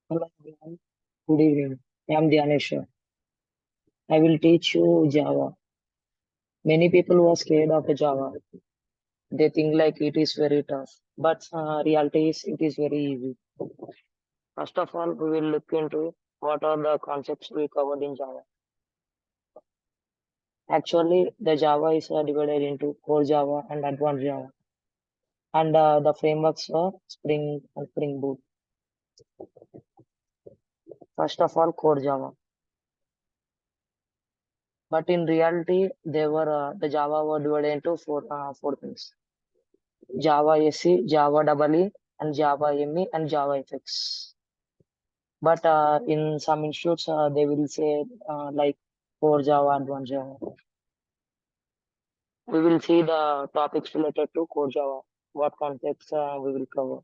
Hello everyone. Good evening. I am Dhyaneshwar. I will teach you Java. Many people are scared of Java. They think like it is very tough, but reality is it is very easy. First of all, we will look into what are the concepts we covered in Java. Actually, the Java is divided into core Java and advanced Java, and the frameworks are Spring and Spring Boot. First of all, core Java. But in reality, they were the Java were divided into four things. Java SE, Java EE, and Java ME, and Java FX. But in some institutes, they will say like core Java, advanced Java. We will see the topics related to core Java, what concepts we will cover.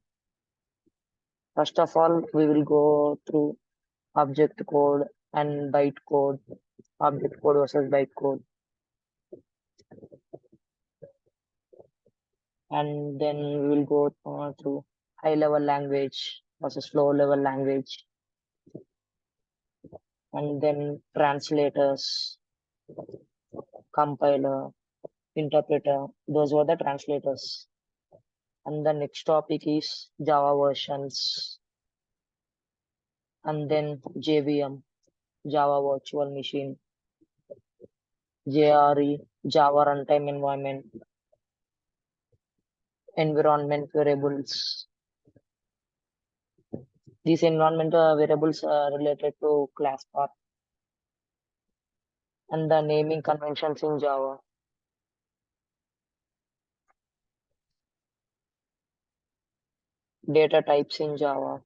First of all, we will go through object code and byte code, object code versus byte code, and then we will go through high level language versus low level language, and then translators, compiler, interpreter. Those were the translators. And the next topic is Java versions, and then JVM, Java Virtual Machine, JRE, Java Runtime Environment, environment variables. These environment variables are related to class path and the naming conventions in Java. Data types in Java,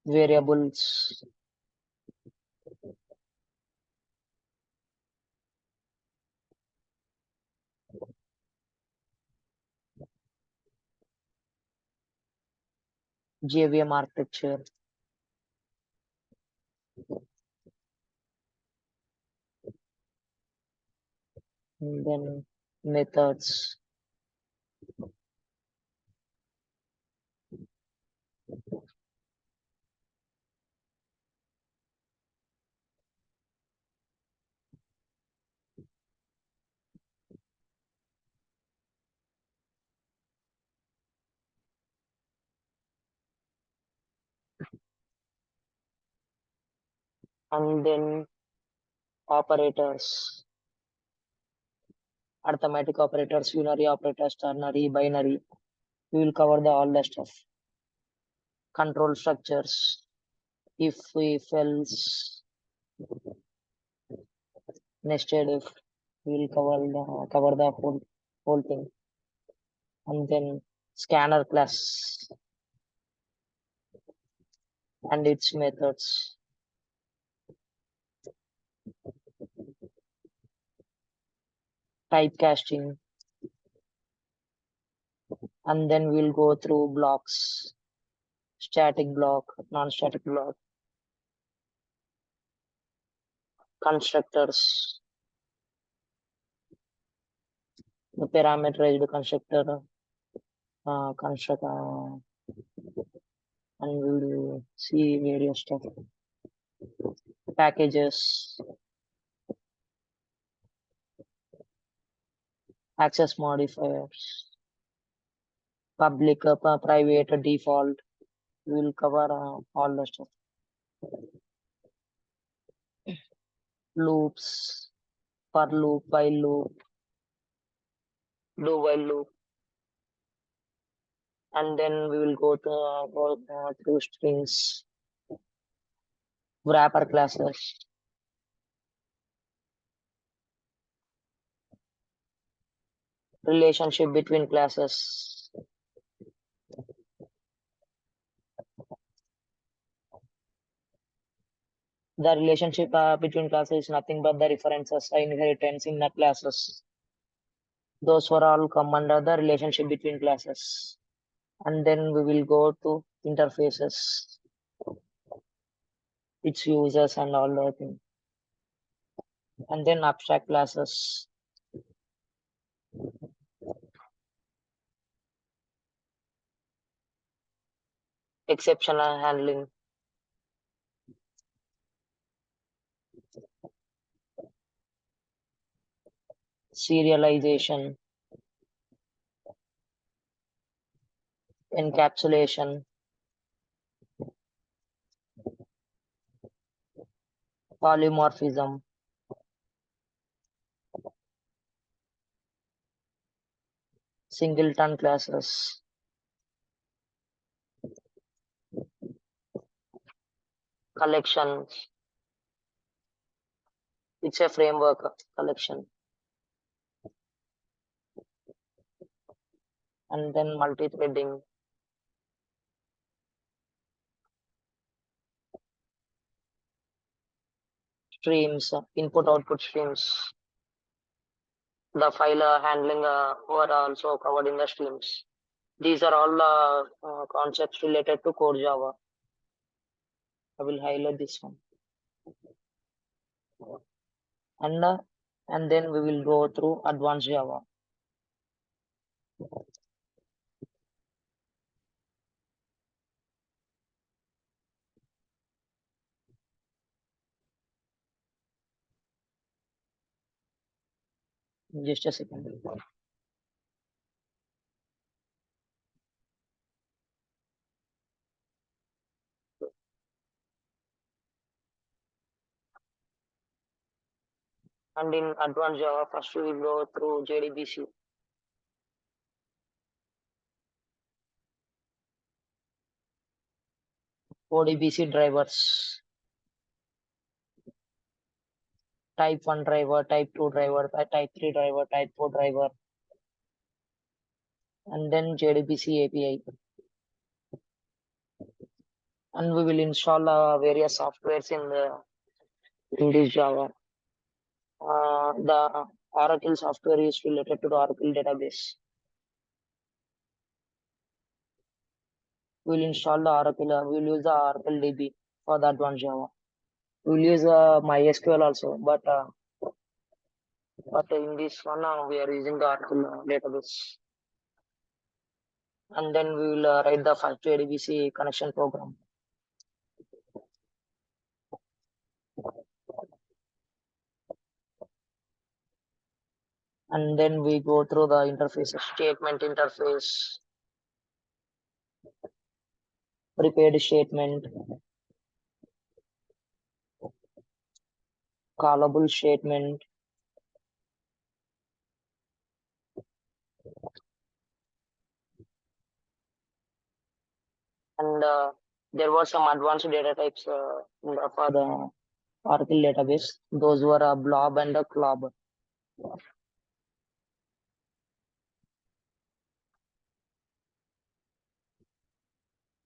variables, JVM architecture, and then methods, and then operators, arithmetic operators, unary operators, ternary, binary. We will cover all the stuff. Control structures, if else, nested if. We will cover the whole thing. And then scanner class and its methods. Typecasting, and then we'll go through blocks, static block, non-static block, constructors, the parameterized constructor, construct, and we'll see various stuff, packages, access modifiers, public, private, default. We'll cover all the stuff. Loops, for loop, while loop, do while loop, and then we will go through strings, wrapper classes, relationship between classes. The relationship between classes is nothing but the references, inheritance in the classes. Those were all come under the relationship between classes. And then we will go to interfaces, its users and all the thing. And then abstract classes. exceptional handling, serialization, encapsulation, polymorphism, singleton classes, collection. It's a framework collection, and then multi-threading, streams, input-output streams. The file handling were also covered in the streams. These are all the concepts related to core Java. I will highlight this one. And, uh, and then we will go through advanced Java. Just a second. And in advanced Java, first we will go through JDBC. ODBC drivers, type 1 driver, type 2 driver, type 3 driver, type 4 driver, and then JDBC API. And we will install various softwares in this Java. The Oracle software is related to the Oracle database. We'll install the Oracle, we'll use the Oracle DB for the advanced Java. We'll use MySQL also, but in this one we are using the Oracle database. And then we will write the first JDBC connection program. And then we go through the interfaces, statement interface, prepared statement, callable statement, and there were some advanced data types for the Oracle database. Those were a blob and a clob.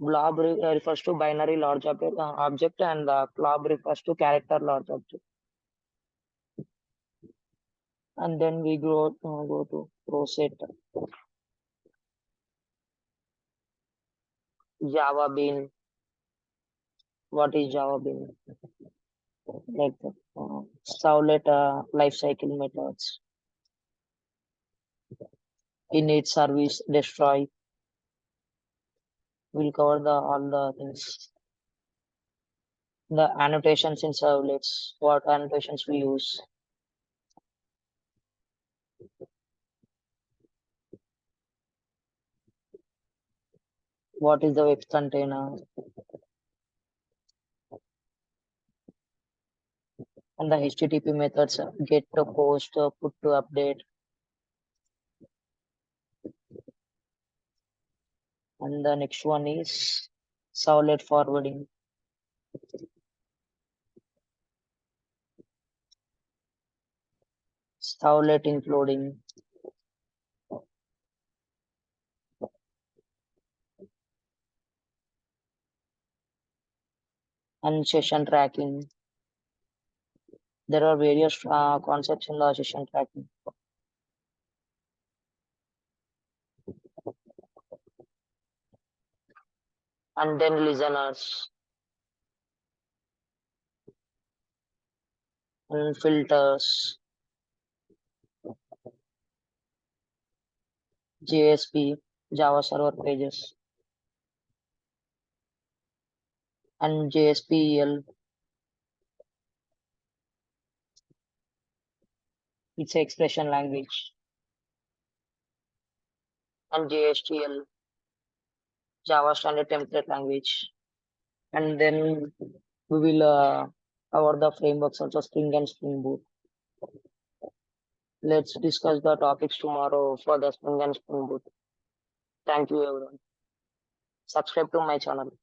Blob refers to binary large object and clob refers to character large object. And then we go to ProSet, Java Bean. What is Java Bean? Like Servlet lifecycle methods, init, service, destroy. We'll cover all the things. The annotations in servlets, what annotations we use. What is the web container? And the HTTP methods, get to post, put to update. And the next one is servlet forwarding. Servlet including. And session tracking. There are various concepts in the session tracking. And then listeners. And filters. JSP, Java Server Pages. and JSPL. It's a expression language, and JSTL, Java Standard Template Language. And then we will cover the frameworks such as Spring and Spring Boot. Let's discuss the topics tomorrow for the Spring and Spring Boot. Thank you, everyone. Subscribe to my channel.